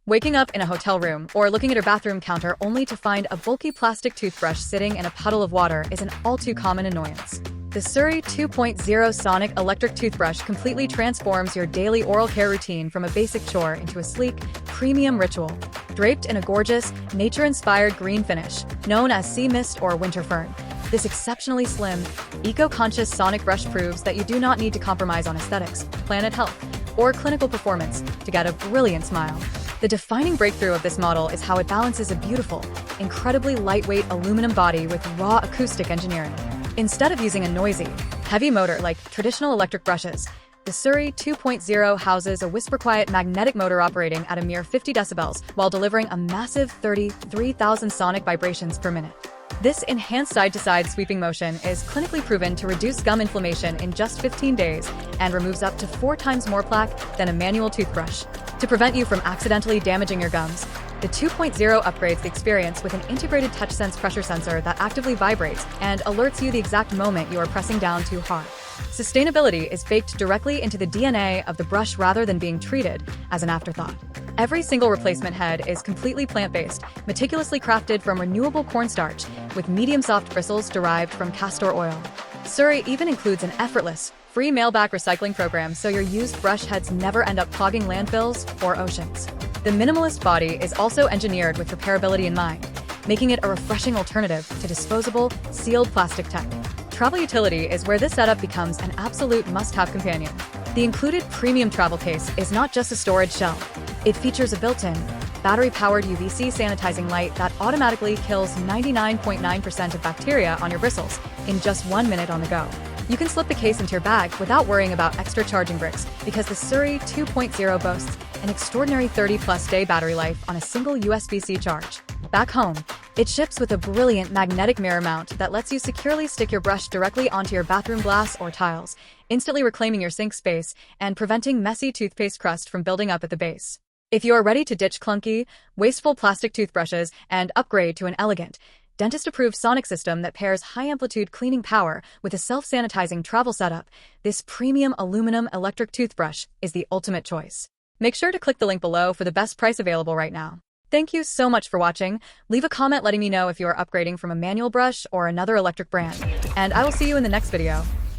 Waking up in a hotel room or looking at your bathroom counter only to find a bulky plastic toothbrush sitting in a puddle of water is an all-too common annoyance. The SURI 2.0 Sonic Electric Toothbrush completely transforms your daily oral care routine from a basic chore into a sleek, premium ritual. Draped in a gorgeous, nature-inspired green finish, known as sea mist or winter fern, this exceptionally slim, eco-conscious sonic brush proves that you do not need to compromise on aesthetics, planet health, or clinical performance to get a brilliant smile. The defining breakthrough of this model is how it balances a beautiful, incredibly lightweight aluminum body with raw acoustic engineering. Instead of using a noisy, heavy motor like traditional electric brushes, the SURI 2.0 houses a whisper-quiet magnetic motor operating at a mere 50 decibels while delivering a massive 33,000 sonic vibrations per minute. This enhanced side-to-side sweeping motion is clinically proven to reduce gum inflammation in just 15 days and removes up to 4 times more plaque than a manual toothbrush. To prevent you from accidentally damaging your gums, the 2.0 upgrades the experience with an integrated TouchSense pressure sensor that actively vibrates and alerts you the exact moment you are pressing down too hard. Sustainability is baked directly into the DNA of the brush rather than being treated as an afterthought. Every single replacement head is completely plant-based, meticulously crafted from renewable cornstarch, with medium-soft bristles derived from castor oil. SURI even includes an effortless, free mail-back recycling program so your used brush heads never end up clogging landfills or oceans. The minimalist body is also engineered with repairability in mind, making it a refreshing alternative to disposable, sealed plastic tech. Travel utility is where this setup becomes an absolute must-have companion. The included premium travel case is not just a storage shell. It features a built-in, battery-powered UVC sanitizing light that automatically kills 99.9% of bacteria on your bristles in just 1 minute on the go. You can slip the case into your bag without worrying about extra charging bricks because the SURI 2.0 boasts an extraordinary 30-plus day battery life on a single USB-C charge. Back home, it ships with a brilliant magnetic mirror mount that lets you securely stick your brush directly onto your bathroom glass or tiles, instantly reclaiming your sink space and preventing messy toothpaste crust from building up at the base. If you are ready to ditch clunky, wasteful plastic toothbrushes and upgrade to an elegant, dentist-approved sonic system that pairs high-amplitude cleaning power with a self-sanitizing travel setup, this premium aluminum electric toothbrush is the ultimate choice. Make sure to click the link below for the best price available right now. Thank you so much for watching. Leave a comment letting me know if you are upgrading from a manual brush or another electric brand, and I will see you in the next video.